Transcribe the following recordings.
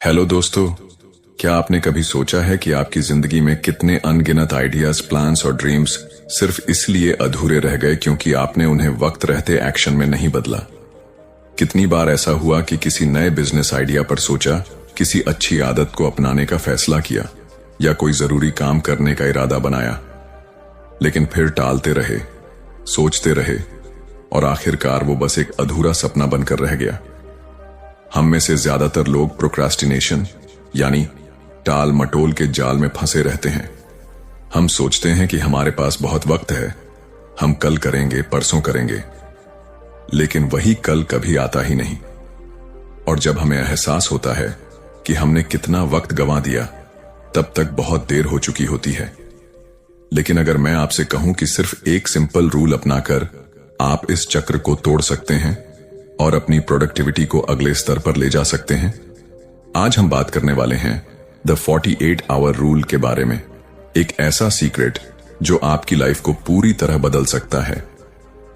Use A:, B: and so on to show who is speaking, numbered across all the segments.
A: Hello दोस्तों, क्या आपने कभी सोचा है कि आपकी जिंदगी में कितने अनगिनत आइडियाज, प्लान्स और ड्रीम्स सिर्फ इसलिए अधूरे रह गए क्योंकि आपने उन्हें वक्त रहते एक्शन में नहीं बदला। कितनी बार ऐसा हुआ कि किसी नए बिजनेस आइडिया पर सोचा, किसी अच्छी आदत को अपनाने का फैसला किया या कोई जरूरी काम करने का इरादा बनाया, लेकिन फिर टालते रहे, सोचते रहे और आखिरकार वो बस एक अधूरा सपना बनकर रह गया। हम में से ज्यादातर लोग प्रोक्रास्टिनेशन यानी टाल मटोल के जाल में फंसे रहते हैं। हम सोचते हैं कि हमारे पास बहुत वक्त है, हम कल करेंगे, परसों करेंगे, लेकिन वही कल कभी आता ही नहीं। और जब हमें एहसास होता है कि हमने कितना वक्त गंवा दिया, तब तक बहुत देर हो चुकी होती है। लेकिन अगर मैं आपसे कहूं कि सिर्फ एक सिंपल रूल अपनाकर आप इस चक्र को तोड़ सकते हैं और अपनी प्रोडक्टिविटी को अगले स्तर पर ले जा सकते हैं। आज हम बात करने वाले हैं द 48 आवर रूल के बारे में, एक ऐसा सीक्रेट जो आपकी लाइफ को पूरी तरह बदल सकता है।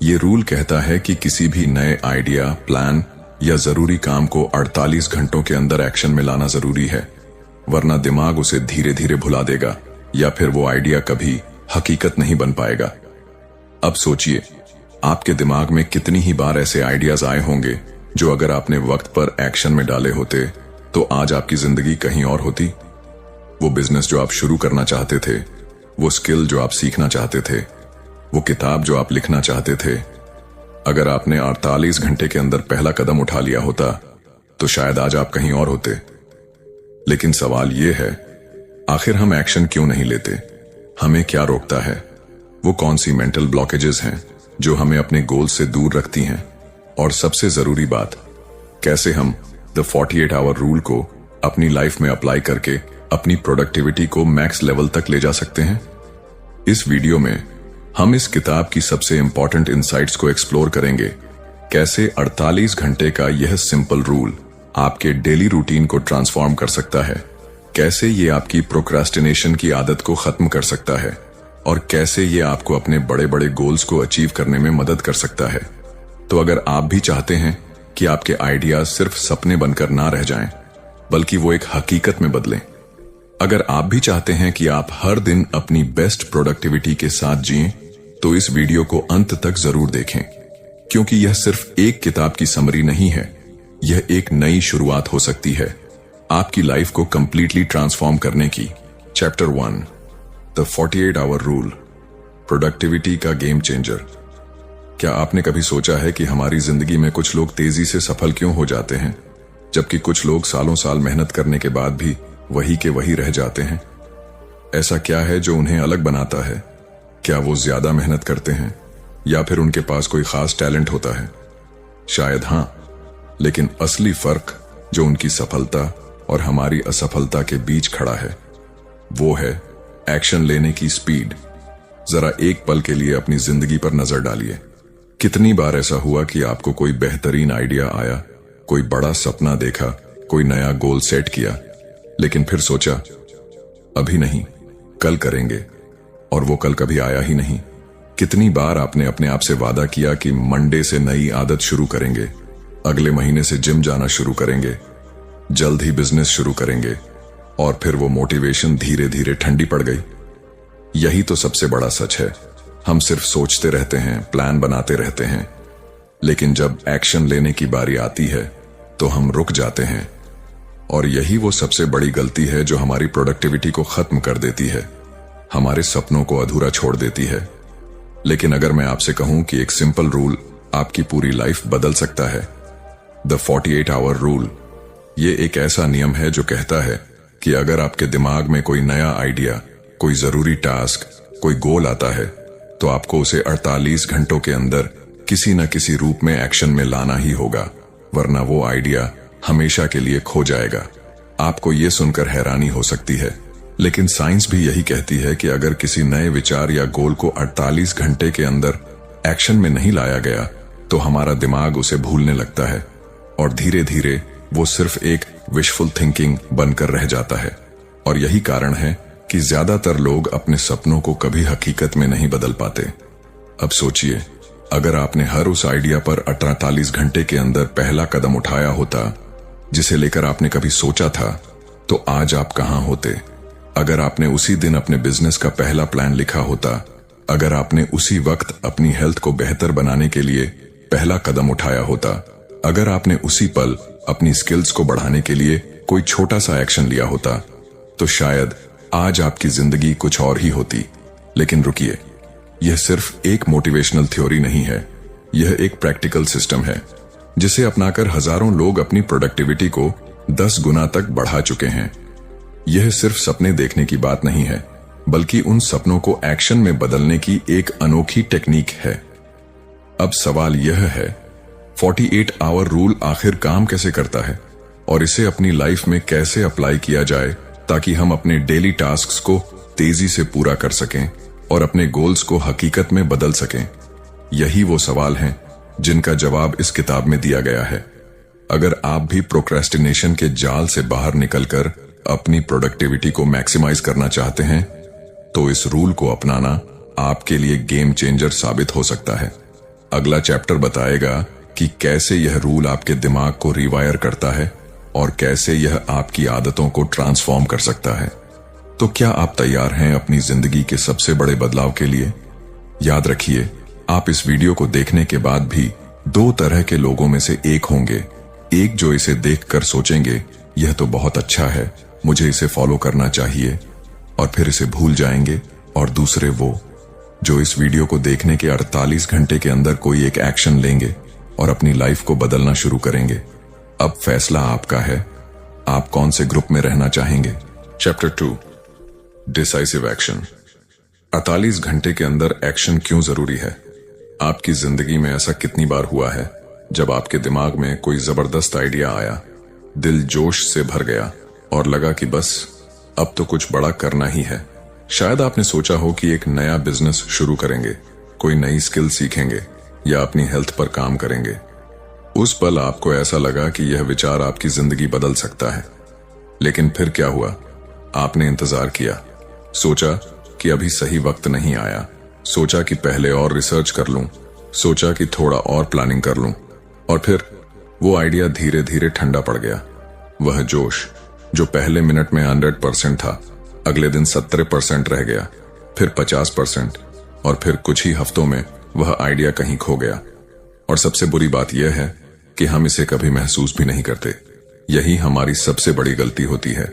A: ये रूल कहता है कि किसी भी नए आइडिया, प्लान या जरूरी काम को 48 घंटों के अंदर एक्शन में लाना जरूरी है, वरना दिमाग उसे धीरे धीरे भुला देगा या फिर वो आइडिया कभी हकीकत नहीं बन पाएगा। अब सोचिए, आपके दिमाग में कितनी ही बार ऐसे आइडियाज आए होंगे जो अगर आपने वक्त पर एक्शन में डाले होते तो आज आपकी जिंदगी कहीं और होती। वो बिजनेस जो आप शुरू करना चाहते थे, वो स्किल जो आप सीखना चाहते थे, वो किताब जो आप लिखना चाहते थे, अगर आपने 48 घंटे के अंदर पहला कदम उठा लिया होता तो शायद आज आप कहीं और होते। लेकिन सवाल ये है, आखिर हम एक्शन क्यों नहीं लेते? हमें क्या रोकता है? वो कौन सी मेंटल ब्लॉकेजेस हैं जो हमें अपने गोल से दूर रखती हैं? और सबसे जरूरी बात, कैसे हम द 48 आवर रूल को अपनी लाइफ में अप्लाई करके अपनी प्रोडक्टिविटी को मैक्स लेवल तक ले जा सकते हैं? इस वीडियो में हम इस किताब की सबसे इंपॉर्टेंट इनसाइट्स को एक्सप्लोर करेंगे। कैसे 48 घंटे का यह सिंपल रूल आपके डेली रूटीन को ट्रांसफॉर्म कर सकता है, कैसे ये आपकी प्रोक्रास्टिनेशन की आदत को खत्म कर सकता है और कैसे ये आपको अपने बड़े बड़े गोल्स को अचीव करने में मदद कर सकता है। तो अगर आप भी चाहते हैं कि आपके आइडियाज सिर्फ सपने बनकर ना रह जाएं, बल्कि वो एक हकीकत में बदलें, अगर आप भी चाहते हैं कि आप हर दिन अपनी बेस्ट प्रोडक्टिविटी के साथ जिएं, तो इस वीडियो को अंत तक जरूर देखें, क्योंकि यह सिर्फ एक किताब की समरी नहीं है, यह एक नई शुरुआत हो सकती है आपकी लाइफ को कंप्लीटली ट्रांसफॉर्म करने की। Chapter 1, the 48 hour rule, productivity का गेम चेंजर। क्या आपने कभी सोचा है कि हमारी जिंदगी में कुछ लोग तेजी से सफल क्यों हो जाते हैं, जबकि कुछ लोग सालों साल मेहनत करने के बाद भी वही के वही रह जाते हैं? ऐसा क्या है जो उन्हें अलग बनाता है? क्या वो ज्यादा मेहनत करते हैं या फिर उनके पास कोई खास टैलेंट होता है? शायद हां, लेकिन असली फर्क जो उनकी सफलता और हमारी असफलता के बीच खड़ा है, वो है एक्शन लेने की स्पीड। जरा एक पल के लिए अपनी जिंदगी पर नजर डालिए। कितनी बार ऐसा हुआ कि आपको कोई बेहतरीन आइडिया आया, कोई बड़ा सपना देखा, कोई नया गोल सेट किया, लेकिन फिर सोचा अभी नहीं, कल करेंगे, और वो कल कभी आया ही नहीं? कितनी बार आपने अपने आप से वादा किया कि मंडे से नई आदत शुरू करेंगे, अगले महीने से जिम जाना शुरू करेंगे, जल्द ही बिजनेस शुरू करेंगे, और फिर वो मोटिवेशन धीरे धीरे ठंडी पड़ गई। यही तो सबसे बड़ा सच है। हम सिर्फ सोचते रहते हैं, प्लान बनाते रहते हैं, लेकिन जब एक्शन लेने की बारी आती है तो हम रुक जाते हैं। और यही वो सबसे बड़ी गलती है जो हमारी प्रोडक्टिविटी को खत्म कर देती है, हमारे सपनों को अधूरा छोड़ देती है। लेकिन अगर मैं आपसे कहूं कि एक सिंपल रूल आपकी पूरी लाइफ बदल सकता है, द 48 आवर रूल, ये एक ऐसा नियम है जो कहता है कि अगर आपके दिमाग में कोई नया आइडिया, कोई जरूरी टास्क, कोई गोल आता है, तो आपको उसे 48 घंटों के अंदर किसी न किसी रूप में एक्शन में लाना ही होगा, वरना वो आइडिया हमेशा के लिए खो जाएगा। आपको ये सुनकर हैरानी हो सकती है, लेकिन साइंस भी यही कहती है कि अगर किसी नए विचार या गोल को 48 घंटे के अंदर एक्शन में नहीं लाया गया, तो हमारा दिमाग उसे भूलने लगता है और धीरे धीरे वो सिर्फ एक विशफुल थिंकिंग बनकर रह जाता है। और यही कारण है कि ज्यादातर लोग अपने सपनों को कभी हकीकत में नहीं बदल पाते। अब सोचिए, अगर आपने हर उस आइडिया पर 48 घंटे के अंदर पहला कदम उठाया होता, जिसे लेकर आपने कभी सोचा था, तो आज आप कहां होते? अगर आपने उसी दिन अपने बिजनेस का पहला प्लान लिखा होता, अगर आपने उसी वक्त अपनी हेल्थ को बेहतर बनाने के लिए पहला कदम उठाया होता, अगर आपने उसी पल अपनी स्किल्स को बढ़ाने के लिए कोई छोटा सा एक्शन लिया होता, तो शायद आज आपकी जिंदगी कुछ और ही होती। लेकिन रुकिए, यह सिर्फ एक मोटिवेशनल थ्योरी नहीं है, यह एक प्रैक्टिकल सिस्टम है जिसे अपनाकर हजारों लोग अपनी प्रोडक्टिविटी को 10 गुना तक बढ़ा चुके हैं। यह सिर्फ सपने देखने की बात नहीं है, बल्कि उन सपनों को एक्शन में बदलने की एक अनोखी टेक्निक है। अब सवाल यह है, 48 आवर रूल आखिर काम कैसे करता है और इसे अपनी लाइफ में कैसे अप्लाई किया जाए ताकि हम अपने डेली टास्क्स को तेजी से पूरा कर सकें और अपने गोल्स को हकीकत में बदल सकें। यही वो सवाल हैं जिनका जवाब इस किताब में दिया गया है। अगर आप भी प्रोक्रेस्टिनेशन के जाल से बाहर निकलकर अपनी प्रोडक्टिविटी को मैक्सिमाइज करना चाहते हैं, तो इस रूल को अपनाना आपके लिए गेम चेंजर साबित हो सकता है। अगला चैप्टर बताएगा कि कैसे यह रूल आपके दिमाग को रिवायर करता है और कैसे यह आपकी आदतों को ट्रांसफॉर्म कर सकता है। तो क्या आप तैयार हैं अपनी जिंदगी के सबसे बड़े बदलाव के लिए? याद रखिए, आप इस वीडियो को देखने के बाद भी 2 तरह के लोगों में से एक होंगे। एक जो इसे देखकर सोचेंगे, यह तो बहुत अच्छा है, मुझे इसे फॉलो करना चाहिए, और फिर इसे भूल जाएंगे। और दूसरे वो जो इस वीडियो को देखने के 48 घंटे के अंदर कोई एक एक्शन लेंगे और अपनी लाइफ को बदलना शुरू करेंगे। अब फैसला आपका है, आप कौन से ग्रुप में रहना चाहेंगे। Chapter 2, decisive action. 48 घंटे के अंदर एक्शन क्यों जरूरी है? आपकी जिंदगी में ऐसा कितनी बार हुआ है जब आपके दिमाग में कोई जबरदस्त आइडिया आया, दिल जोश से भर गया और लगा कि बस अब तो कुछ बड़ा करना ही है। शायद आपने सोचा हो कि एक नया बिजनेस शुरू करेंगे, कोई नई स्किल सीखेंगे या अपनी हेल्थ पर काम करेंगे। उस पल आपको ऐसा लगा कि यह विचार आपकी जिंदगी बदल सकता है। लेकिन फिर क्या हुआ? आपने इंतजार किया, सोचा कि अभी सही वक्त नहीं आया, सोचा कि पहले और रिसर्च कर लूं, सोचा कि थोड़ा और प्लानिंग कर लूं, और फिर वो आइडिया धीरे धीरे ठंडा पड़ गया। वह जोश जो पहले मिनट में 100% था, अगले दिन 70% रह गया, फिर 50%, और फिर कुछ ही हफ्तों में वह आइडिया कहीं खो गया। और सबसे बुरी बात यह है कि हम इसे कभी महसूस भी नहीं करते। यही हमारी सबसे बड़ी गलती होती है।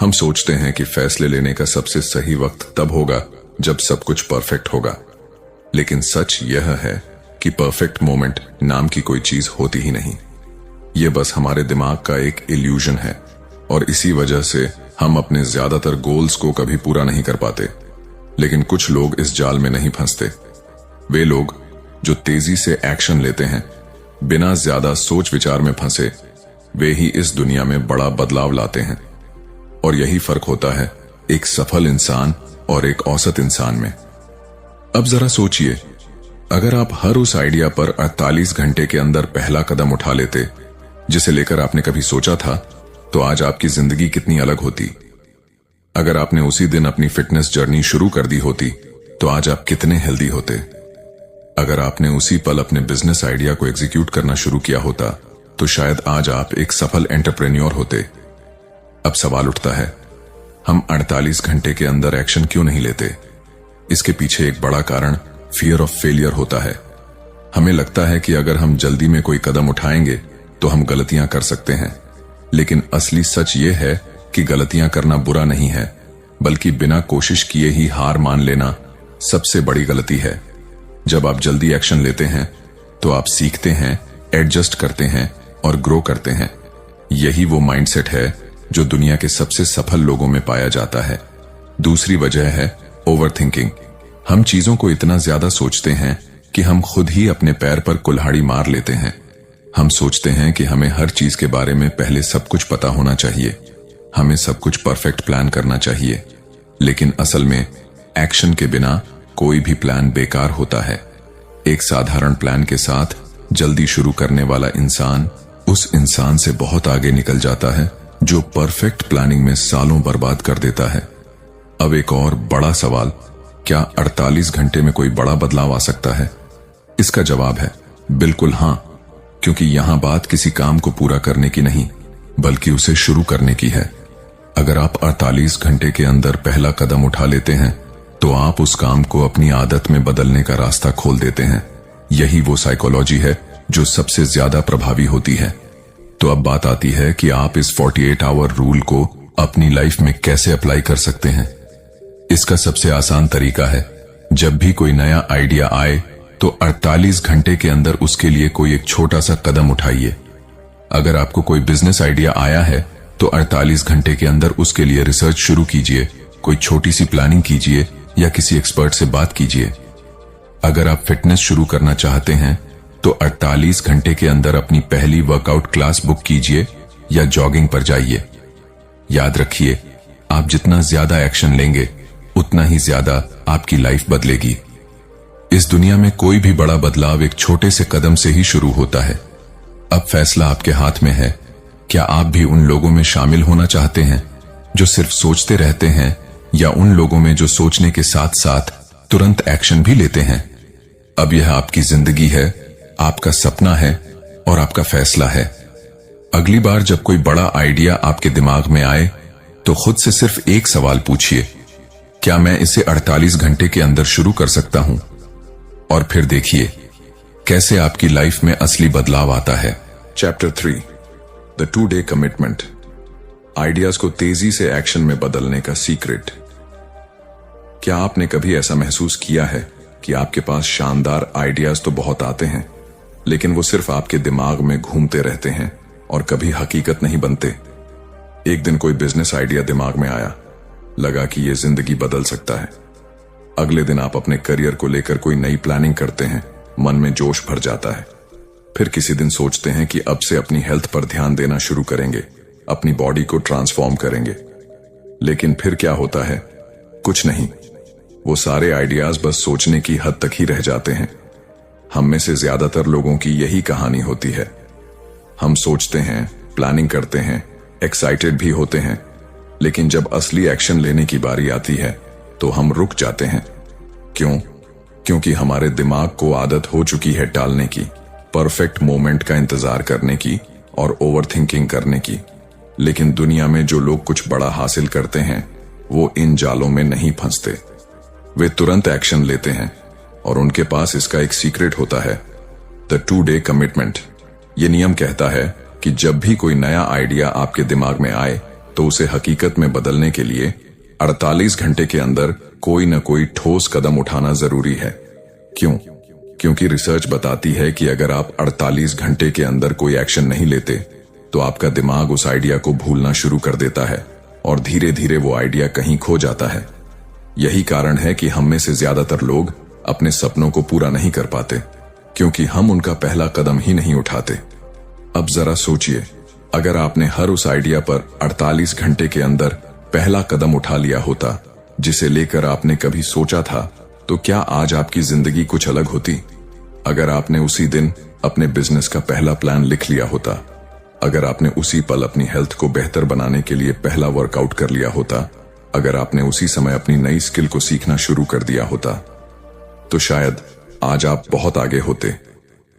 A: हम सोचते हैं कि फैसले लेने का सबसे सही वक्त तब होगा जब सब कुछ परफेक्ट होगा, लेकिन सच यह है कि परफेक्ट मोमेंट नाम की कोई चीज होती ही नहीं। यह बस हमारे दिमाग का एक इल्यूजन है, और इसी वजह से हम अपने ज्यादातर गोल्स को कभी पूरा नहीं कर पाते। लेकिन कुछ लोग इस जाल में नहीं फंसते। वे लोग जो तेजी से एक्शन लेते हैं, बिना ज्यादा सोच विचार में फंसे, वे ही इस दुनिया में बड़ा बदलाव लाते हैं। और यही फर्क होता है एक सफल इंसान और एक औसत इंसान में। अब जरा सोचिए, अगर आप हर उस आइडिया पर 48 घंटे के अंदर पहला कदम उठा लेते जिसे लेकर आपने कभी सोचा था, तो आज आपकी जिंदगी कितनी अलग होती। अगर आपने उसी दिन अपनी फिटनेस जर्नी शुरू कर दी होती, तो आज आप कितने हेल्दी होते। अगर आपने उसी पल अपने बिजनेस आइडिया को एग्जीक्यूट करना शुरू किया होता, तो शायद आज आप एक सफल एंटरप्रेन्योर होते। अब सवाल उठता है, हम 48 घंटे के अंदर एक्शन क्यों नहीं लेते? इसके पीछे एक बड़ा कारण फियर ऑफ फेलियर होता है। हमें लगता है कि अगर हम जल्दी में कोई कदम उठाएंगे तो हम गलतियां कर सकते हैं, लेकिन असली सच ये है कि गलतियां करना बुरा नहीं है, बल्कि बिना कोशिश किए ही हार मान लेना सबसे बड़ी गलती है। जब आप जल्दी एक्शन लेते हैं तो आप सीखते हैं, एडजस्ट करते हैं और ग्रो करते हैं। यही वो माइंडसेट है जो दुनिया के सबसे सफल लोगों में पाया जाता है। दूसरी वजह है ओवरथिंकिंग। हम चीजों को इतना ज्यादा सोचते हैं कि हम खुद ही अपने पैर पर कुल्हाड़ी मार लेते हैं। हम सोचते हैं कि हमें हर चीज के बारे में पहले सब कुछ पता होना चाहिए, हमें सब कुछ परफेक्ट प्लान करना चाहिए। लेकिन असल में एक्शन के बिना कोई भी प्लान बेकार होता है। एक साधारण प्लान के साथ जल्दी शुरू करने वाला इंसान उस इंसान से बहुत आगे निकल जाता है जो परफेक्ट प्लानिंग में सालों बर्बाद कर देता है। अब एक और बड़ा सवाल, क्या 48 घंटे में कोई बड़ा बदलाव आ सकता है? इसका जवाब है बिल्कुल हां, क्योंकि यहां बात किसी काम को पूरा करने की नहीं, बल्कि उसे शुरू करने की है। अगर आप 48 घंटे के अंदर पहला कदम उठा लेते हैं तो आप उस काम को अपनी आदत में बदलने का रास्ता खोल देते हैं। यही वो साइकोलॉजी है जो सबसे ज्यादा प्रभावी होती है। तो अब बात आती है कि आप इस 48 आवर रूल को अपनी लाइफ में कैसे अप्लाई कर सकते हैं। इसका सबसे आसान तरीका है, जब भी कोई नया आइडिया आए तो 48 घंटे के अंदर उसके लिए कोई एक छोटा सा कदम उठाइए। अगर आपको कोई बिजनेस आइडिया आया है तो 48 घंटे के अंदर उसके लिए रिसर्च शुरू कीजिए, कोई छोटी सी प्लानिंग कीजिए या किसी एक्सपर्ट से बात कीजिए। अगर आप फिटनेस शुरू करना चाहते हैं तो 48 घंटे के अंदर अपनी पहली वर्कआउट क्लास बुक कीजिए या जॉगिंग पर जाइए। याद रखिए, आप जितना ज्यादा एक्शन लेंगे उतना ही ज्यादा आपकी लाइफ बदलेगी। इस दुनिया में कोई भी बड़ा बदलाव एक छोटे से कदम से ही शुरू होता है। अब फैसला आपके हाथ में है। क्या आप भी उन लोगों में शामिल होना चाहते हैं जो सिर्फ सोचते रहते हैं, या उन लोगों में जो सोचने के साथ साथ तुरंत एक्शन भी लेते हैं? अब यह आपकी जिंदगी है, आपका सपना है और आपका फैसला है। अगली बार जब कोई बड़ा आइडिया आपके दिमाग में आए तो खुद से सिर्फ एक सवाल पूछिए, क्या मैं इसे 48 घंटे के अंदर शुरू कर सकता हूं? और फिर देखिए कैसे आपकी लाइफ में असली बदलाव आता है। Chapter 3, the 2 day commitment, ideas को तेजी से एक्शन में बदलने का सीक्रेट। क्या आपने कभी ऐसा महसूस किया है कि आपके पास शानदार आइडियाज तो बहुत आते हैं, लेकिन वो सिर्फ आपके दिमाग में घूमते रहते हैं और कभी हकीकत नहीं बनते? एक दिन कोई बिजनेस आइडिया दिमाग में आया, लगा कि ये जिंदगी बदल सकता है। अगले दिन आप अपने करियर को लेकर कोई नई प्लानिंग करते हैं, मन में जोश भर जाता है। फिर किसी दिन सोचते हैं कि अब से अपनी हेल्थ पर ध्यान देना शुरू करेंगे, अपनी बॉडी को ट्रांसफॉर्म करेंगे। लेकिन फिर क्या होता है? कुछ नहीं। वो सारे आइडियाज बस सोचने की हद तक ही रह जाते हैं। हम में से ज्यादातर लोगों की यही कहानी होती है। हम सोचते हैं, प्लानिंग करते हैं, एक्साइटेड भी होते हैं, लेकिन जब असली एक्शन लेने की बारी आती है तो हम रुक जाते हैं। क्यों? क्योंकि हमारे दिमाग को आदत हो चुकी है टालने की, परफेक्ट मोमेंट का इंतजार करने की और ओवरथिंकिंग करने की। लेकिन दुनिया में जो लोग कुछ बड़ा हासिल करते हैं वो इन जालों में नहीं फंसते। वे तुरंत एक्शन लेते हैं और उनके पास इसका एक सीक्रेट होता है, द 2 डे कमिटमेंट। ये नियम कहता है कि जब भी कोई नया आइडिया आपके दिमाग में आए तो उसे हकीकत में बदलने के लिए 48 घंटे के अंदर कोई न कोई ठोस कदम उठाना जरूरी है। क्यों? क्योंकि रिसर्च बताती है कि अगर आप 48 घंटे के अंदर कोई एक्शन नहीं लेते तो आपका दिमाग उस आइडिया को भूलना शुरू कर देता है और धीरे धीरे वो आइडिया कहीं खो जाता है। यही कारण है कि हम में से ज्यादातर लोग अपने सपनों को पूरा नहीं कर पाते, क्योंकि हम उनका पहला कदम ही नहीं उठाते। अब जरा सोचिए, अगर आपने हर उस आइडिया पर 48 घंटे के अंदर पहला कदम उठा लिया होता जिसे लेकर आपने कभी सोचा था, तो क्या आज आपकी जिंदगी कुछ अलग होती? अगर आपने उसी दिन अपने बिजनेस का पहला प्लान लिख लिया होता, अगर आपने उसी पल अपनी हेल्थ को बेहतर बनाने के लिए पहला वर्कआउट कर लिया होता, अगर आपने उसी समय अपनी नई स्किल को सीखना शुरू कर दिया होता, तो शायद आज आप बहुत आगे होते।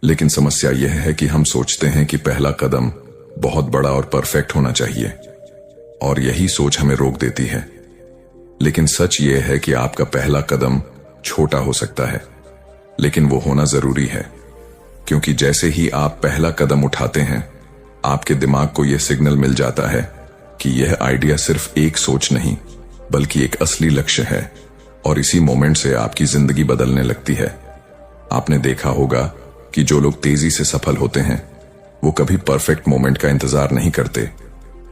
A: लेकिन समस्या यह है कि हम सोचते हैं कि पहला कदम बहुत बड़ा और परफेक्ट होना चाहिए, और यही सोच हमें रोक देती है। लेकिन सच यह है कि आपका पहला कदम छोटा हो सकता है, लेकिन वो होना जरूरी है, क्योंकि जैसे ही आप पहला कदम उठाते हैं आपके दिमाग को यह सिग्नल मिल जाता है कि यह आइडिया सिर्फ एक सोच नहीं बल्कि एक असली लक्ष्य है, और इसी मोमेंट से आपकी जिंदगी बदलने लगती है। आपने देखा होगा कि जो लोग तेजी से सफल होते हैं वो कभी परफेक्ट मोमेंट का इंतजार नहीं करते।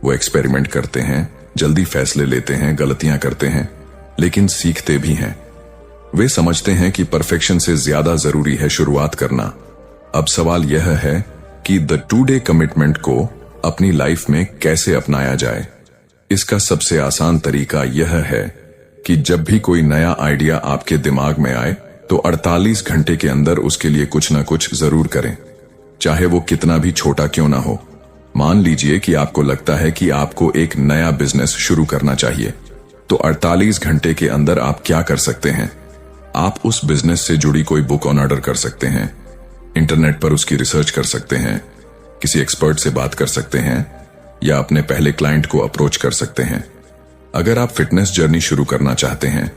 A: वो एक्सपेरिमेंट करते हैं, जल्दी फैसले लेते हैं, गलतियां करते हैं, लेकिन सीखते भी हैं। वे समझते हैं कि परफेक्शन से ज्यादा जरूरी है शुरुआत करना। अब सवाल यह है कि द 2 डे कमिटमेंट को अपनी लाइफ में कैसे अपनाया जाए। इसका सबसे आसान तरीका यह है कि जब भी कोई नया आइडिया आपके दिमाग में आए तो 48 घंटे के अंदर उसके लिए कुछ ना कुछ जरूर करें, चाहे वो कितना भी छोटा क्यों ना हो। मान लीजिए कि आपको लगता है कि आपको एक नया बिजनेस शुरू करना चाहिए, तो 48 घंटे के अंदर आप क्या कर सकते हैं? आप उस बिजनेस से जुड़ी कोई बुक ऑन ऑर्डर कर सकते हैं, इंटरनेट पर उसकी रिसर्च कर सकते हैं, किसी एक्सपर्ट से बात कर सकते हैं, या अपने पहले क्लाइंट को अप्रोच कर सकते हैं। अगर आप फिटनेस जर्नी शुरू करना चाहते हैं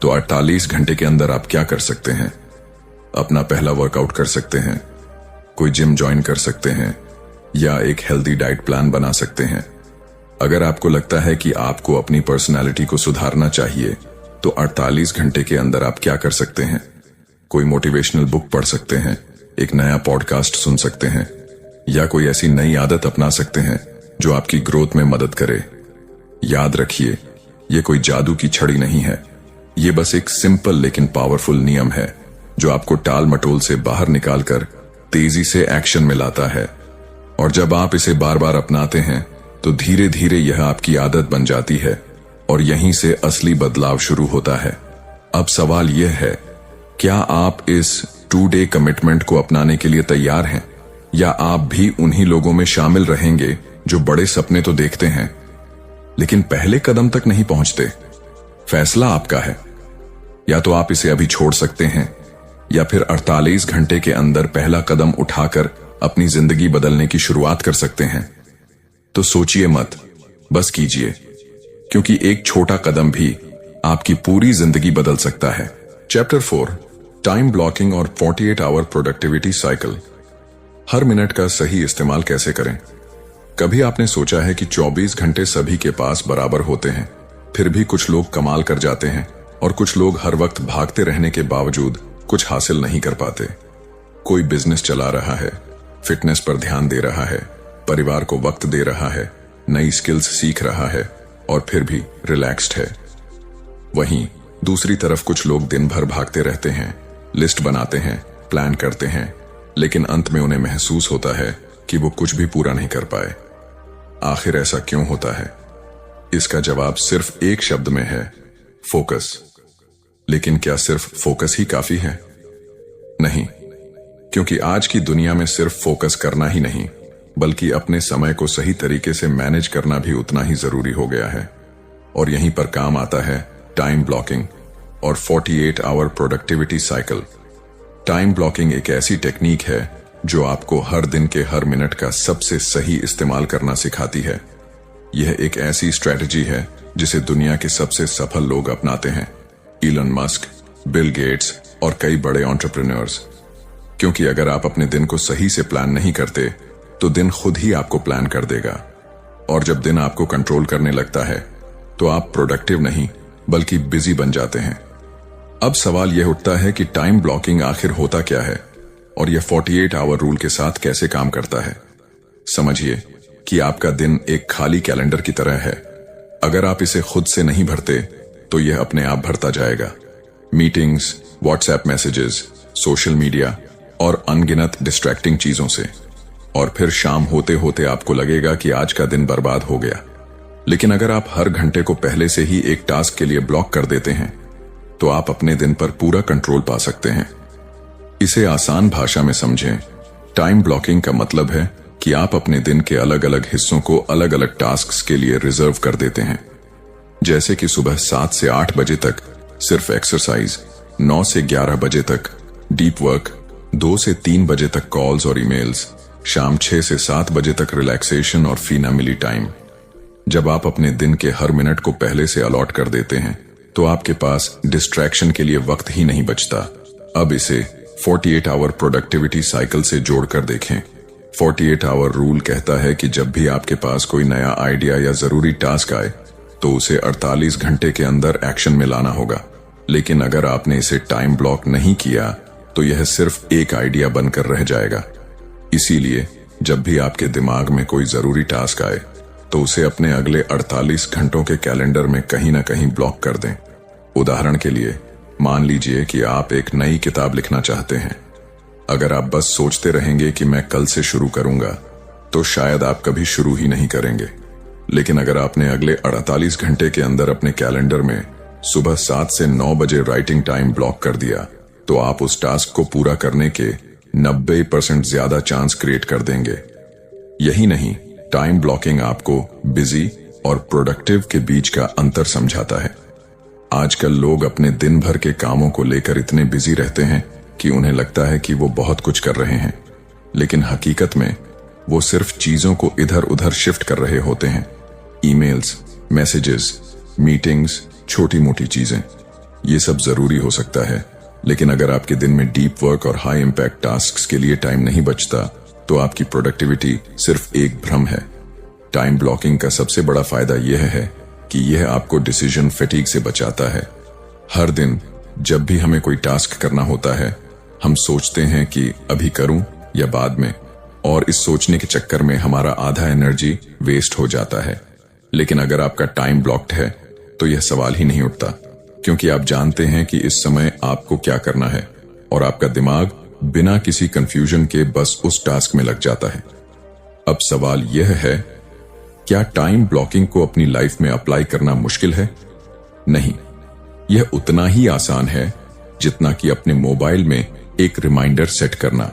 A: तो 48 घंटे के अंदर आप क्या कर सकते हैं? अपना पहला वर्कआउट कर सकते हैं, कोई जिम ज्वाइन कर सकते हैं या एक हेल्दी डाइट प्लान बना सकते हैं। अगर आपको लगता है कि आपको अपनी पर्सनालिटी को सुधारना चाहिए तो 48 घंटे के अंदर आप क्या कर सकते हैं? कोई मोटिवेशनल बुक पढ़ सकते हैं, एक नया पॉडकास्ट सुन सकते हैं या कोई ऐसी नई आदत अपना सकते हैं जो आपकी ग्रोथ में मदद करे। याद रखिए, ये कोई जादू की छड़ी नहीं है, ये बस एक सिंपल लेकिन पावरफुल नियम है जो आपको टाल मटोल से बाहर निकालकर तेजी से एक्शन में लाता है। और जब आप इसे बार बार अपनाते हैं तो धीरे धीरे यह आपकी आदत बन जाती है और यहीं से असली बदलाव शुरू होता है। अब सवाल यह है, क्या आप इस 2 डे कमिटमेंट को अपनाने के लिए तैयार हैं या आप भी उन्हीं लोगों में शामिल रहेंगे जो बड़े सपने तो देखते हैं लेकिन पहले कदम तक नहीं पहुंचते? फैसला आपका है। या तो आप इसे अभी छोड़ सकते हैं या फिर 48 घंटे के अंदर पहला कदम उठाकर अपनी जिंदगी बदलने की शुरुआत कर सकते हैं। तो सोचिए मत, बस कीजिए, क्योंकि एक छोटा कदम भी आपकी पूरी जिंदगी बदल सकता है। चैप्टर 4, टाइम ब्लॉकिंग और 48 आवर प्रोडक्टिविटी साइकिल। हर मिनट का सही इस्तेमाल कैसे करें? कभी आपने सोचा है कि 24 घंटे सभी के पास बराबर होते हैं, फिर भी कुछ लोग कमाल कर जाते हैं और कुछ लोग हर वक्त भागते रहने के बावजूद कुछ हासिल नहीं कर पाते। कोई बिजनेस चला रहा है, फिटनेस पर ध्यान दे रहा है, परिवार को वक्त दे रहा है, नई स्किल्स सीख रहा है और फिर भी रिलैक्स्ड है। वहीं दूसरी तरफ कुछ लोग दिन भर भागते रहते हैं, लिस्ट बनाते हैं, प्लान करते हैं, लेकिन अंत में उन्हें महसूस होता है कि वो कुछ भी पूरा नहीं कर पाए। आखिर ऐसा क्यों होता है? इसका जवाब सिर्फ एक शब्द में है, फोकस। लेकिन क्या सिर्फ फोकस ही काफी है? नहीं, क्योंकि आज की दुनिया में सिर्फ फोकस करना ही नहीं बल्कि अपने समय को सही तरीके से मैनेज करना भी उतना ही जरूरी हो गया है। और यहीं पर काम आता है टाइम ब्लॉकिंग और 48 hour productivity cycle. Time blocking एक ऐसी टेक्निक है जो आपको हर दिन के हर मिनट का सबसे सही इस्तेमाल करना सिखाती है। यह एक ऐसी स्ट्रेटजी है जिसे दुनिया के सबसे सफल लोग अपनाते हैं, इलन मस्क, बिल गेट्स और कई बड़े एंटरप्रेन्योर्स। क्योंकि अगर आप अपने दिन को सही से प्लान नहीं करते तो दिन खुद ही आपको प्लान कर देगा, और जब दिन आपको कंट्रोल करने लगता है तो आप प्रोडक्टिव नहीं बल्कि बिजी बन जाते हैं। अब सवाल यह उठता है कि टाइम ब्लॉकिंग आखिर होता क्या है और यह 48 आवर रूल के साथ कैसे काम करता है। समझिए कि आपका दिन एक खाली कैलेंडर की तरह है। अगर आप इसे खुद से नहीं भरते तो यह अपने आप भरता जाएगा, meetings, WhatsApp messages, social media और अनगिनत डिस्ट्रैक्टिंग चीजों से। और फिर शाम होते होते आपको लगेगा कि आज का दिन बर्बाद हो गया। लेकिन अगर आप हर घंटे को पहले से ही एक टास्क के लिए ब्लॉक कर देते हैं तो आप अपने दिन पर पूरा कंट्रोल पा सकते हैं। इसे आसान भाषा में समझें, टाइम ब्लॉकिंग का मतलब है कि आप अपने दिन के अलग अलग हिस्सों को अलग अलग टास्क्स के लिए रिजर्व कर देते हैं। जैसे कि सुबह 7 से 8 बजे तक सिर्फ एक्सरसाइज, 9 से 11 बजे तक डीप वर्क, 2 से 3 बजे तक कॉल्स और ईमेल्स, शाम 6 से 7 बजे तक रिलैक्सेशन और फैमिली टाइम। जब आप अपने दिन के हर मिनट को पहले से अलॉट कर देते हैं तो आपके पास डिस्ट्रैक्शन के लिए वक्त ही नहीं बचता। अब इसे 48 आवर प्रोडक्टिविटी साइकिल से जोड़कर देखें। 48 आवर रूल कहता है कि जब भी आपके पास कोई नया आइडिया या जरूरी टास्क आए तो उसे 48 घंटे के अंदर एक्शन में लाना होगा। लेकिन अगर आपने इसे टाइम ब्लॉक नहीं किया तो यह सिर्फ एक आइडिया बनकर रह जाएगा। इसीलिए जब भी आपके दिमाग में कोई जरूरी टास्क आए तो उसे अपने अगले 48 घंटों के कैलेंडर में कहीं ना कहीं ब्लॉक कर दें। उदाहरण के लिए, मान लीजिए कि आप एक नई किताब लिखना चाहते हैं। अगर आप बस सोचते रहेंगे कि मैं कल से शुरू करूंगा तो शायद आप कभी शुरू ही नहीं करेंगे। लेकिन अगर आपने अगले 48 घंटे के अंदर अपने कैलेंडर में सुबह 7 से 9 बजे राइटिंग टाइम ब्लॉक कर दिया तो आप उस टास्क को पूरा करने के 90% ज्यादा चांस क्रिएट कर देंगे। यही नहीं, टाइम ब्लॉकिंग आपको बिजी और प्रोडक्टिव के बीच का अंतर समझाता है। आजकल लोग अपने दिन भर के कामों को लेकर इतने बिजी रहते हैं कि उन्हें लगता है कि वो बहुत कुछ कर रहे हैं, लेकिन हकीकत में वो सिर्फ चीजों को इधर उधर शिफ्ट कर रहे होते हैं। ईमेल्स, मैसेजेस, मीटिंग्स, छोटी मोटी चीजें, ये सब जरूरी हो सकता है, लेकिन अगर आपके दिन में डीप वर्क और हाई इम्पैक्ट टास्क्स के लिए टाइम नहीं बचता तो आपकी प्रोडक्टिविटी सिर्फ एक भ्रम है। टाइम ब्लॉकिंग का सबसे बड़ा फायदा यह है कि यह आपको डिसीजन फैटीग से बचाता है। हर दिन जब भी हमें कोई टास्क करना होता है, हम सोचते हैं कि अभी करूं या बाद में, और इस सोचने के चक्कर में हमारा आधा एनर्जी वेस्ट हो जाता है। लेकिन अगर आपका टाइम ब्लॉक्ड है तो यह सवाल ही नहीं उठता, क्योंकि आप जानते हैं कि इस समय आपको क्या करना है और आपका दिमाग बिना किसी कंफ्यूजन के बस उस टास्क में लग जाता है। अब सवाल यह है, क्या टाइम ब्लॉकिंग को अपनी लाइफ में अप्लाई करना मुश्किल है? नहीं, यह उतना ही आसान है जितना कि अपने मोबाइल में एक रिमाइंडर सेट करना।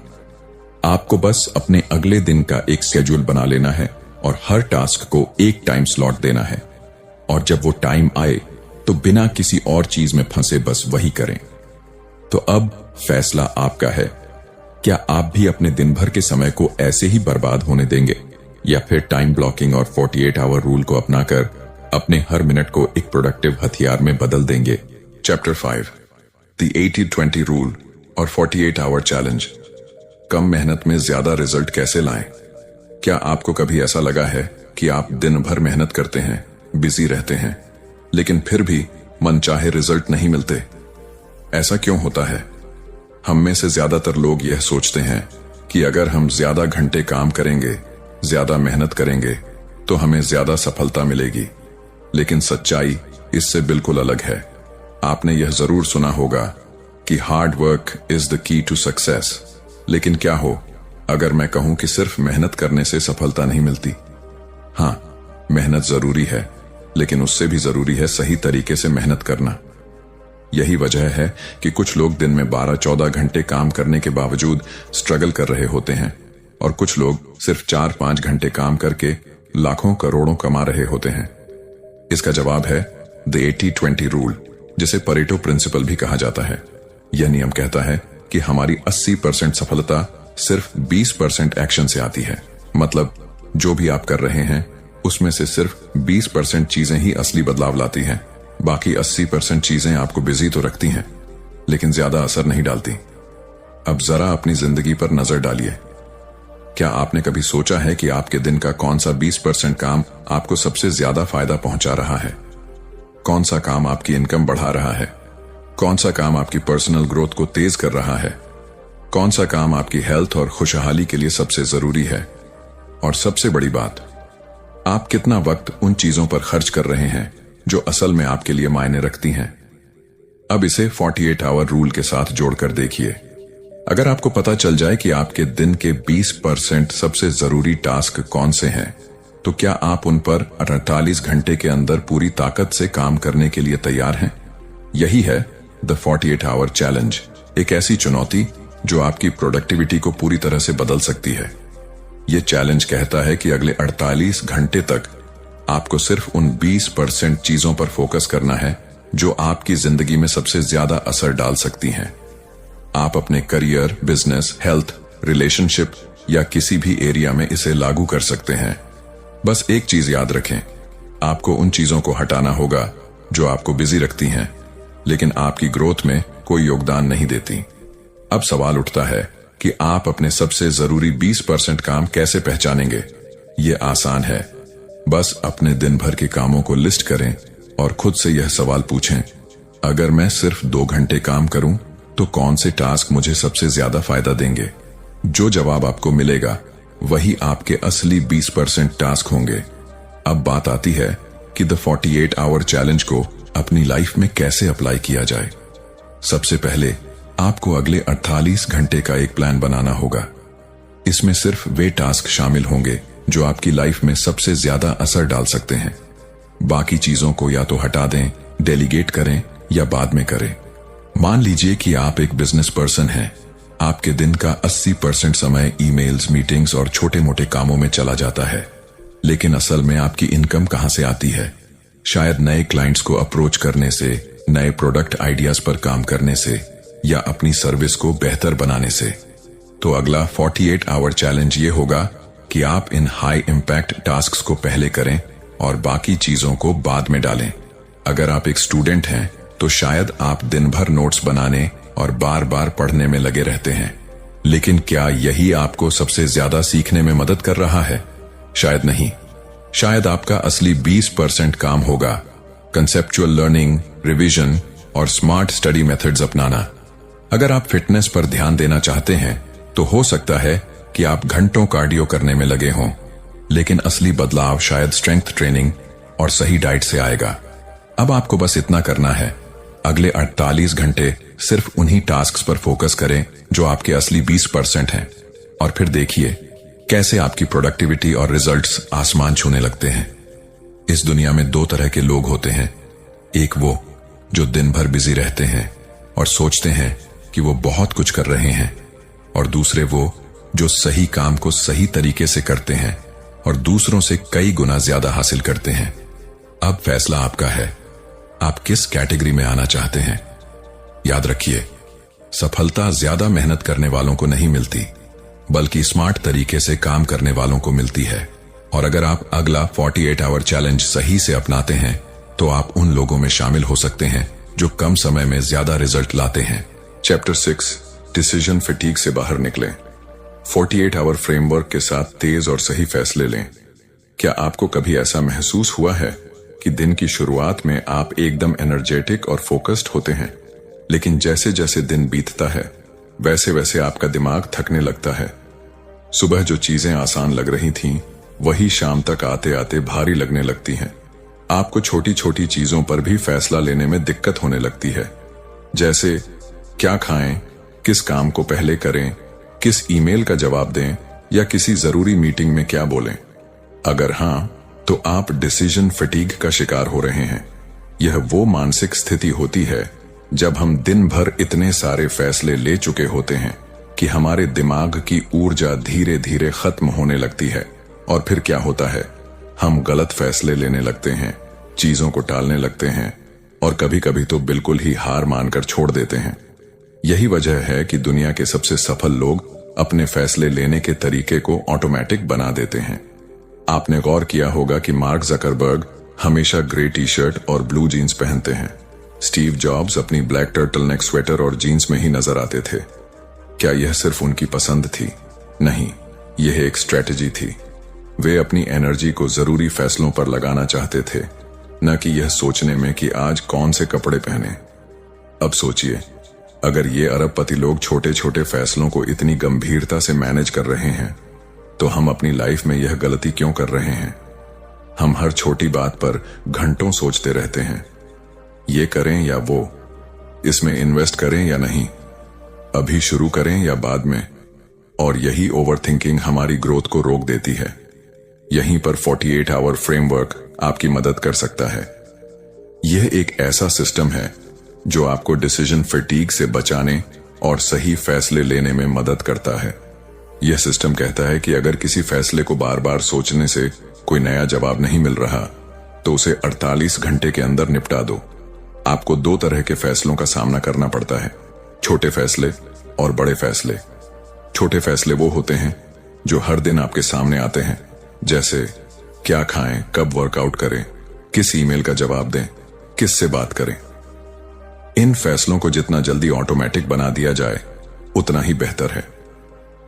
A: आपको बस अपने अगले दिन का एक शेड्यूल बना लेना है और हर टास्क को एक टाइम स्लॉट देना है, और जब वो टाइम आए तो बिना किसी और चीज में फंसे बस वही करें। तो अब फैसला आपका है, क्या आप भी अपने दिन भर के समय को ऐसे ही बर्बाद होने देंगे, या फिर टाइम ब्लॉकिंग और 48 आवर रूल को अपनाकर अपने हर मिनट को एक प्रोडक्टिव हथियार में बदल देंगे? चैप्टर 5, द 80-20 रूल और 48 आवर चैलेंज। कम मेहनत में ज्यादा रिजल्ट कैसे लाएं? क्या आपको कभी ऐसा लगा है कि आप दिन भर मेहनत करते हैं, बिजी रहते हैं, लेकिन फिर भी मनचाहे रिजल्ट नहीं मिलते? ऐसा क्यों होता है? हम में से ज्यादातर लोग यह सोचते हैं कि अगर हम ज्यादा घंटे काम करेंगे, ज्यादा मेहनत करेंगे, तो हमें ज्यादा सफलता मिलेगी। लेकिन सच्चाई इससे बिल्कुल अलग है। आपने यह जरूर सुना होगा कि hard work is the key to success. लेकिन क्या हो अगर मैं कहूं कि सिर्फ मेहनत करने से सफलता नहीं मिलती? हाँ, मेहनत जरूरी है, लेकिन उससे भी जरूरी है सही तरीके से मेहनत करना। यही वजह है कि कुछ लोग दिन में 12-14 घंटे काम करने के बावजूद स्ट्रगल कर रहे होते हैं, और कुछ लोग सिर्फ 4-5 घंटे काम करके लाखों करोड़ों कमा रहे होते हैं। इसका जवाब है द 80-20 रूल, जिसे परेटो प्रिंसिपल भी कहा जाता है। यह नियम कहता है कि हमारी 80% सफलता सिर्फ 20% एक्शन से आती है। मतलब जो भी आप कर रहे हैं उसमें से सिर्फ 20% चीजें ही असली बदलाव लाती हैं। बाकी 80% चीजें आपको बिजी तो रखती हैं, लेकिन ज्यादा असर नहीं डालती। अब जरा अपनी जिंदगी पर नजर डालिए। क्या आपने कभी सोचा है कि आपके दिन का कौन सा 20% काम आपको सबसे ज्यादा फायदा पहुंचा रहा है? कौन सा काम आपकी इनकम बढ़ा रहा है? कौन सा काम आपकी पर्सनल ग्रोथ को तेज कर रहा है? कौन सा काम आपकी हेल्थ और खुशहाली के लिए सबसे जरूरी है? और सबसे बड़ी बात, आप कितना वक्त उन चीजों पर खर्च कर रहे हैं जो असल में आपके लिए मायने रखती हैं? अब इसे 48 आवर रूल के साथ जोड़कर देखिए। अगर आपको पता चल जाए कि आपके दिन के 20% सबसे जरूरी टास्क कौन से हैं, तो क्या आप उन पर 48 घंटे के अंदर पूरी ताकत से काम करने के लिए तैयार हैं? यही है द 48 आवर चैलेंज, एक ऐसी चुनौती जो आपकी प्रोडक्टिविटी को पूरी तरह से बदल सकती है। यह चैलेंज कहता है कि अगले 48 घंटे तक आपको सिर्फ उन 20% चीजों पर फोकस करना है जो आपकी जिंदगी में सबसे ज्यादा असर डाल सकती हैं। आप अपने करियर, बिजनेस, हेल्थ, रिलेशनशिप या किसी भी एरिया में इसे लागू कर सकते हैं। बस एक चीज याद रखें, आपको उन चीजों को हटाना होगा जो आपको बिजी रखती हैं, लेकिन आपकी ग्रोथ में कोई योगदान नहीं देती। अब सवाल उठता है कि आप अपने सबसे जरूरी 20% काम कैसे पहचानेंगे? ये आसान है। बस अपने दिन भर के कामों को लिस्ट करें और खुद से यह सवाल पूछें, अगर मैं सिर्फ 2 घंटे काम करूं तो कौन से टास्क मुझे सबसे ज्यादा फायदा देंगे? जो जवाब आपको मिलेगा वही आपके असली 20% टास्क होंगे। अब बात आती है कि द 48 आवर चैलेंज को अपनी लाइफ में कैसे अप्लाई किया जाए। सबसे पहले आपको अगले 48 घंटे का एक प्लान बनाना होगा। इसमें सिर्फ वे टास्क शामिल होंगे जो आपकी लाइफ में सबसे ज्यादा असर डाल सकते हैं। बाकी चीजों को या तो हटा दें, डेलीगेट करें या बाद में करें। मान लीजिए कि आप एक बिजनेस पर्सन हैं। आपके दिन का 80% समय ईमेल्स, मीटिंग्स और छोटे मोटे कामों में चला जाता है, लेकिन असल में आपकी इनकम कहां से आती है? शायद नए क्लाइंट्स को अप्रोच करने से, नए प्रोडक्ट आइडियाज पर काम करने से, या अपनी सर्विस को बेहतर बनाने से। तो अगला 48 आवर चैलेंज ये होगा कि आप इन हाई इम्पैक्ट टास्क्स को पहले करें और बाकी चीजों को बाद में डालें। अगर आप एक स्टूडेंट हैं तो शायद आप दिन भर नोट्स बनाने और बार बार पढ़ने में लगे रहते हैं, लेकिन क्या यही आपको सबसे ज्यादा सीखने में मदद कर रहा है? शायद नहीं। शायद आपका असली 20% काम होगा कंसेप्चुअल लर्निंग, रिवीजन और स्मार्ट स्टडी मेथड्स अपनाना। अगर आप फिटनेस पर ध्यान देना चाहते हैं तो हो सकता है कि आप घंटों कार्डियो करने में लगे हों, लेकिन असली बदलाव शायद स्ट्रेंथ ट्रेनिंग और सही डाइट से आएगा। अब आपको बस इतना करना है, अगले 48 घंटे सिर्फ उन्हीं टास्क्स पर फोकस करें जो आपके असली 20% हैं, और फिर देखिए कैसे आपकी प्रोडक्टिविटी और रिजल्ट्स आसमान छूने लगते हैं। इस दुनिया में 2 तरह के लोग होते हैं, एक वो जो दिन भर बिजी रहते हैं और सोचते हैं कि वो बहुत कुछ कर रहे हैं, और दूसरे वो जो सही काम को सही तरीके से करते हैं और दूसरों से कई गुना ज्यादा हासिल करते हैं। अब फैसला आपका है, आप किस कैटेगरी में आना चाहते हैं। याद रखिए, सफलता ज्यादा मेहनत करने वालों को नहीं मिलती, बल्कि स्मार्ट तरीके से काम करने वालों को मिलती है। और अगर आप अगला 48 आवर चैलेंज सही से अपनाते हैं तो आप उन लोगों में शामिल हो सकते हैं जो कम समय में ज्यादा रिजल्ट लाते हैं। चैप्टर 6, डिसीजन फटीग से बाहर निकलें। 48 आवर फ्रेमवर्क के साथ तेज और सही फैसले लें। क्या आपको कभी ऐसा महसूस हुआ है कि दिन की शुरुआत में आप एकदम एनर्जेटिक और फोकस्ड होते हैं, लेकिन जैसे जैसे दिन बीतता है वैसे वैसे आपका दिमाग थकने लगता है? सुबह जो चीजें आसान लग रही थीं, वही शाम तक आते आते भारी लगने लगती हैं। आपको छोटी छोटी चीजों पर भी फैसला लेने में दिक्कत होने लगती है, जैसे क्या खाएं, किस काम को पहले करें, किस ईमेल का जवाब दें या किसी जरूरी मीटिंग में क्या बोलें। अगर हां, तो आप डिसीजन फटीग का शिकार हो रहे हैं। यह वो मानसिक स्थिति होती है जब हम दिन भर इतने सारे फैसले ले चुके होते हैं कि हमारे दिमाग की ऊर्जा धीरे धीरे खत्म होने लगती है। और फिर क्या होता है, हम गलत फैसले लेने लगते हैं, चीजों को टालने लगते हैं और कभी कभी तो बिल्कुल ही हार मानकर छोड़ देते हैं। यही वजह है कि दुनिया के सबसे सफल लोग अपने फैसले लेने के तरीके को ऑटोमेटिक बना देते हैं। आपने गौर किया होगा कि मार्क जकरबर्ग हमेशा ग्रे टी शर्ट और ब्लू जीन्स पहनते हैं। स्टीव जॉब्स अपनी ब्लैक टर्टलनेक स्वेटर और जीन्स में ही नजर आते थे। क्या यह सिर्फ उनकी पसंद थी? नहीं, यह एक स्ट्रेटजी थी। वे अपनी एनर्जी को जरूरी फैसलों पर लगाना चाहते थे, न कि यह सोचने में कि आज कौन से कपड़े पहने। अब सोचिए, अगर ये अरबपति लोग छोटे छोटे फैसलों को इतनी गंभीरता से मैनेज कर रहे हैं, तो हम अपनी लाइफ में यह गलती क्यों कर रहे हैं? हम हर छोटी बात पर घंटों सोचते रहते हैं, ये करें या वो, इसमें इन्वेस्ट करें या नहीं, अभी शुरू करें या बाद में। और यही ओवरथिंकिंग हमारी ग्रोथ को रोक देती है। यहीं पर 48 आवर फ्रेमवर्क आपकी मदद कर सकता है। यह एक ऐसा सिस्टम है जो आपको डिसीजन फटीग से बचाने और सही फैसले लेने में मदद करता है। यह सिस्टम कहता है कि अगर किसी फैसले को बार बार सोचने से कोई नया जवाब नहीं मिल रहा, तो उसे 48 घंटे के अंदर निपटा दो। आपको 2 तरह के फैसलों का सामना करना पड़ता है, छोटे फैसले और बड़े फैसले। छोटे फैसले वो होते हैं जो हर दिन आपके सामने आते हैं, जैसे क्या खाएं, कब वर्कआउट करें, किस ईमेल का जवाब दें, किससे बात करें। इन फैसलों को जितना जल्दी ऑटोमेटिक बना दिया जाए उतना ही बेहतर है।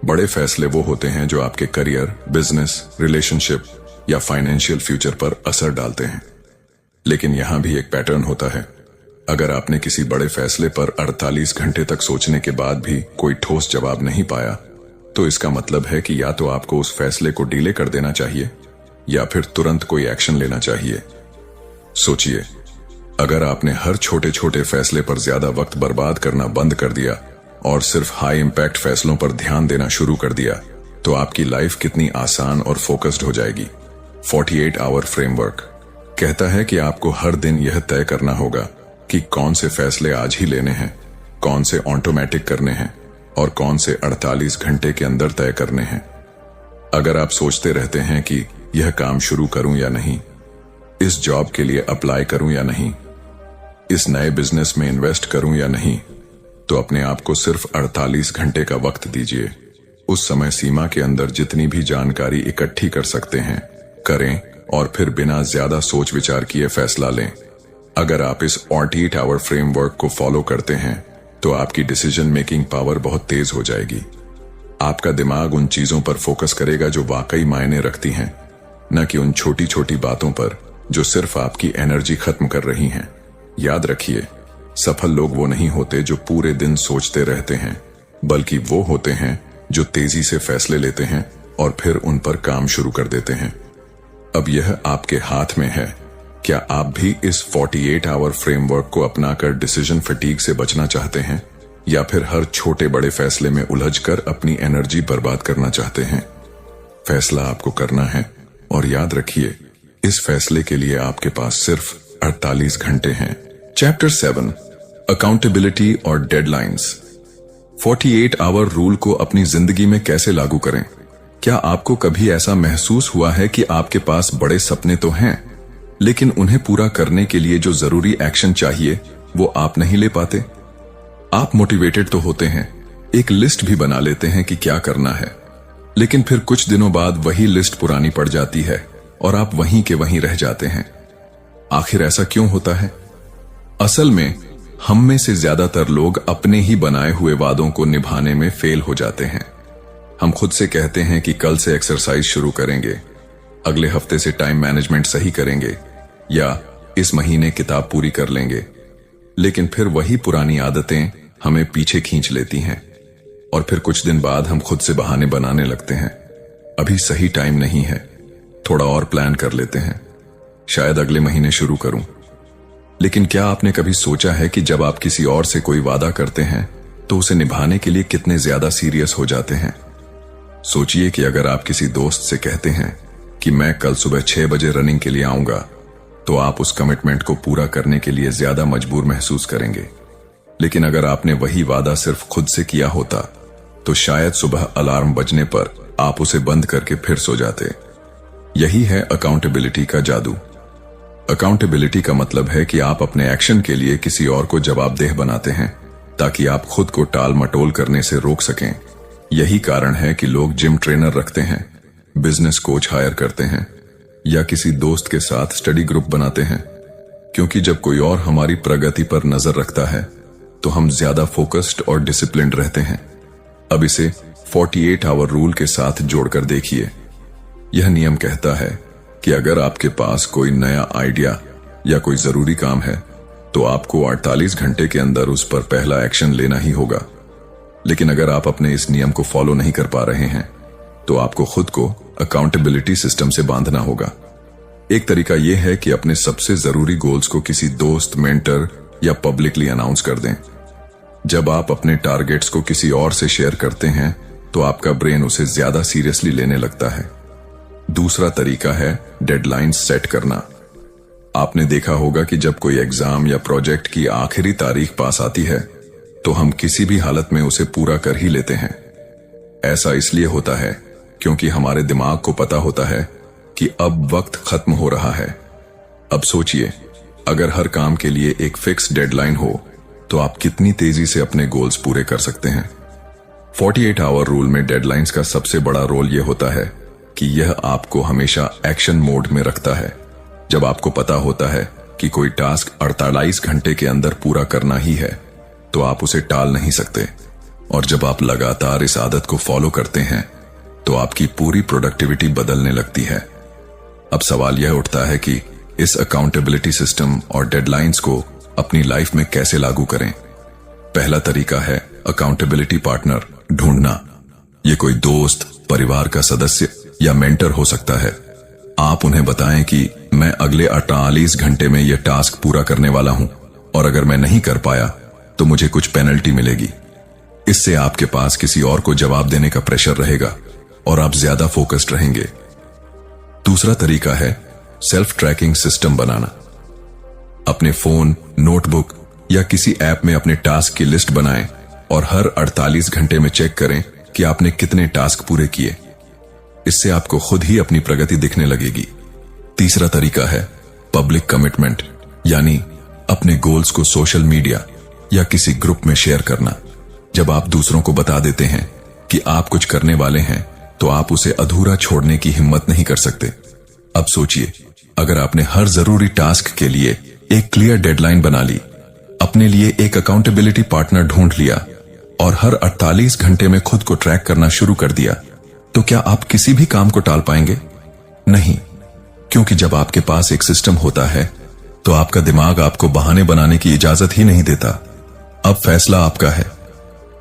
A: बड़े फैसले वो होते हैं जो आपके करियर, बिजनेस, रिलेशनशिप या फाइनेंशियल फ्यूचर पर असर डालते हैं। लेकिन यहां भी एक पैटर्न होता है। अगर आपने किसी बड़े फैसले पर 48 घंटे तक सोचने के बाद भी कोई ठोस जवाब नहीं पाया, तो इसका मतलब है कि या तो आपको उस फैसले को डिले कर देना चाहिए या फिर तुरंत कोई एक्शन लेना चाहिए। सोचिए, अगर आपने हर छोटे छोटे फैसले पर ज्यादा वक्त बर्बाद करना बंद कर दिया और सिर्फ हाई इंपैक्ट फैसलों पर ध्यान देना शुरू कर दिया, तो आपकी लाइफ कितनी आसान और फोकस्ड हो जाएगी। 48 आवर फ्रेमवर्क कहता है कि आपको हर दिन यह तय करना होगा कि कौन से फैसले आज ही लेने हैं, कौन से ऑटोमेटिक करने हैं और कौन से 48 घंटे के अंदर तय करने हैं। अगर आप सोचते रहते हैं कि यह काम शुरू करूं या नहीं, इस जॉब के लिए अप्लाई करूं या नहीं, इस नए बिजनेस में इन्वेस्ट करूं या नहीं, तो अपने आप को सिर्फ 48 घंटे का वक्त दीजिए। उस समय सीमा के अंदर जितनी भी जानकारी इकट्ठी कर सकते हैं करें और फिर बिना ज्यादा सोच विचार किए फैसला लें। अगर आप इस 48 आवर फ्रेमवर्क को फॉलो करते हैं तो आपकी डिसीजन मेकिंग पावर बहुत तेज हो जाएगी। आपका दिमाग उन चीजों पर फोकस करेगा जो वाकई मायने रखती हैं, न कि उन छोटी छोटी बातों पर जो सिर्फ आपकी एनर्जी खत्म कर रही हैं। याद रखिए, सफल लोग वो नहीं होते जो पूरे दिन सोचते रहते हैं, बल्कि वो होते हैं जो तेजी से फैसले लेते हैं और फिर उन पर काम शुरू कर देते हैं। अब यह आपके हाथ में है। क्या आप भी इस 48 आवर फ्रेमवर्क को अपनाकर डिसीजन फटीग से बचना चाहते हैं, या फिर हर छोटे बड़े फैसले में उलझकर अपनी एनर्जी बर्बाद करना चाहते हैं? फैसला आपको करना है, और याद रखिए, इस फैसले के लिए आपके पास सिर्फ 48 घंटे हैं। चैप्टर 7, अकाउंटेबिलिटी और डेडलाइंस। 48 आवर रूल को अपनी जिंदगी में कैसे लागू करें? क्या आपको कभी ऐसा महसूस हुआ है कि आपके पास बड़े सपने तो हैं, लेकिन उन्हें पूरा करने के लिए जो जरूरी एक्शन चाहिए वो आप नहीं ले पाते? आप मोटिवेटेड तो होते हैं, एक लिस्ट भी बना लेते हैं कि क्या करना है, लेकिन फिर कुछ दिनों बाद वही लिस्ट पुरानी पड़ जाती है और आप वहीं के वहीं रह जाते हैं। आखिर ऐसा क्यों होता है? असल में हम में से ज्यादातर लोग अपने ही बनाए हुए वादों को निभाने में फेल हो जाते हैं। हम खुद से कहते हैं कि कल से एक्सरसाइज शुरू करेंगे, अगले हफ्ते से टाइम मैनेजमेंट सही करेंगे, या इस महीने किताब पूरी कर लेंगे, लेकिन फिर वही पुरानी आदतें हमें पीछे खींच लेती हैं और फिर कुछ दिन बाद हम खुद से बहाने बनाने लगते हैं। अभी सही टाइम नहीं है, थोड़ा और प्लान कर लेते हैं, शायद अगले महीने शुरू करूं। लेकिन क्या आपने कभी सोचा है कि जब आप किसी और से कोई वादा करते हैं तो उसे निभाने के लिए कितने ज्यादा सीरियस हो जाते हैं? सोचिए कि अगर आप किसी दोस्त से कहते हैं कि मैं कल सुबह 6 बजे रनिंग के लिए आऊंगा, तो आप उस कमिटमेंट को पूरा करने के लिए ज्यादा मजबूर महसूस करेंगे। लेकिन अगर आपने वही वादा सिर्फ खुद से किया होता तो शायद सुबह अलार्म बजने पर आप उसे बंद करके फिर सो जाते। यही है अकाउंटेबिलिटी का जादू। अकाउंटेबिलिटी का मतलब है कि आप अपने एक्शन के लिए किसी और को जवाबदेह बनाते हैं ताकि आप खुद को टाल मटोल करने से रोक सकें। यही कारण है कि लोग जिम ट्रेनर रखते हैं, बिजनेस कोच हायर करते हैं, या किसी दोस्त के साथ स्टडी ग्रुप बनाते हैं, क्योंकि जब कोई और हमारी प्रगति पर नजर रखता है तो हम ज्यादा फोकस्ड और डिसिप्लिन्ड रहते हैं। अब इसे 48 आवर रूल के साथ जोड़कर देखिए। यह नियम कहता है कि अगर आपके पास कोई नया आइडिया या कोई जरूरी काम है तो आपको 48 घंटे के अंदर उस पर पहला एक्शन लेना ही होगा। लेकिन अगर आप अपने इस नियम को फॉलो नहीं कर पा रहे हैं तो आपको खुद को अकाउंटेबिलिटी सिस्टम से बांधना होगा। एक तरीका यह है कि अपने सबसे जरूरी गोल्स को किसी दोस्त, मेंटर या पब्लिकली अनाउंस कर दें। जब आप अपने टारगेट्स को किसी और से शेयर करते हैं तो आपका ब्रेन उसे ज्यादा सीरियसली लेने लगता है। दूसरा तरीका है डेडलाइन सेट करना। आपने देखा होगा कि जब कोई एग्जाम या प्रोजेक्ट की आखिरी तारीख पास आती है तो हम किसी भी हालत में उसे पूरा कर ही लेते हैं। ऐसा इसलिए होता है क्योंकि हमारे दिमाग को पता होता है कि अब वक्त खत्म हो रहा है। अब सोचिए, अगर हर काम के लिए एक फिक्स डेडलाइन हो तो आप कितनी तेजी से अपने गोल्स पूरे कर सकते हैं। 48 आवर रूल में डेडलाइंस का सबसे बड़ा रोल यह होता है कि यह आपको हमेशा एक्शन मोड में रखता है। जब आपको पता होता है कि कोई टास्क 48 घंटे के अंदर पूरा करना ही है तो आप उसे टाल नहीं सकते, और जब आप लगातार इस आदत को फॉलो करते हैं तो आपकी पूरी प्रोडक्टिविटी बदलने लगती है। अब सवाल यह उठता है कि इस अकाउंटेबिलिटी सिस्टम और डेडलाइंस को अपनी लाइफ में कैसे लागू करें। पहला तरीका है अकाउंटेबिलिटी पार्टनर ढूंढना। ये कोई दोस्त, परिवार का सदस्य या मेंटर हो सकता है। आप उन्हें बताएं कि मैं अगले 48 घंटे में यह टास्क पूरा करने वाला हूं, और अगर मैं नहीं कर पाया तो मुझे कुछ पेनल्टी मिलेगी। इससे आपके पास किसी और को जवाब देने का प्रेशर रहेगा और आप ज्यादा फोकस्ड रहेंगे। दूसरा तरीका है सेल्फ ट्रैकिंग सिस्टम बनाना। अपने फोन, नोटबुक या किसी ऐप में अपने टास्क की लिस्ट बनाएं और हर 48 घंटे में चेक करें कि आपने कितने टास्क पूरे किए। इससे आपको खुद ही अपनी प्रगति दिखने लगेगी। तीसरा तरीका है पब्लिक कमिटमेंट, यानी अपने गोल्स को सोशल मीडिया या किसी ग्रुप में शेयर करना। जब आप दूसरों को बता देते हैं कि आप कुछ करने वाले हैं तो आप उसे अधूरा छोड़ने की हिम्मत नहीं कर सकते। अब सोचिए, अगर आपने हर जरूरी टास्क के लिए एक क्लियर डेडलाइन बना ली, अपने लिए एक अकाउंटेबिलिटी पार्टनर ढूंढ लिया और हर 48 घंटे में खुद को ट्रैक करना शुरू कर दिया, तो क्या आप किसी भी काम को टाल पाएंगे? नहीं, क्योंकि जब आपके पास एक सिस्टम होता है तो आपका दिमाग आपको बहाने बनाने की इजाजत ही नहीं देता। अब फैसला आपका है।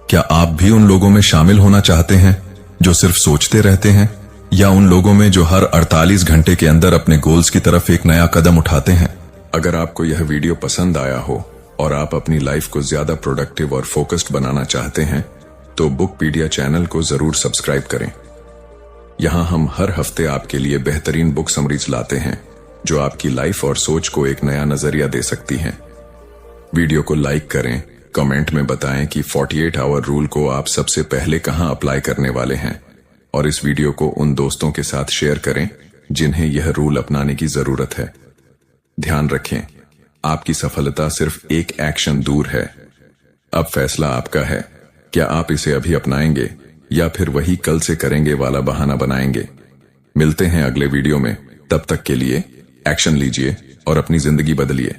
A: क्या आप भी उन लोगों में शामिल होना चाहते हैं जो सिर्फ सोचते रहते हैं, या उन लोगों में जो हर 48 घंटे के अंदर अपने गोल्स की तरफ एक नया कदम उठाते हैं? अगर आपको यह वीडियो पसंद आया हो और आप अपनी लाइफ को ज्यादा प्रोडक्टिव और फोकस्ड बनाना चाहते हैं तो बुकपीडिया चैनल को जरूर सब्सक्राइब करें। यहां हम हर हफ्ते आपके लिए बेहतरीन बुक समरीज लाते हैं जो आपकी लाइफ और सोच को एक नया नजरिया दे सकती हैं। वीडियो को लाइक करें, कमेंट में बताएं कि 48 आवर रूल को आप सबसे पहले कहां अप्लाई करने वाले हैं, और इस वीडियो को उन दोस्तों के साथ शेयर करें जिन्हें यह रूल अपनाने की जरूरत है। ध्यान रखें, आपकी सफलता सिर्फ एक एक्शन दूर है। अब फैसला आपका है, क्या आप इसे अभी अपनाएंगे या फिर वही कल से करेंगे वाला बहाना बनाएंगे। मिलते हैं अगले वीडियो में, तब तक के लिए एक्शन लीजिए और अपनी जिंदगी बदलिए।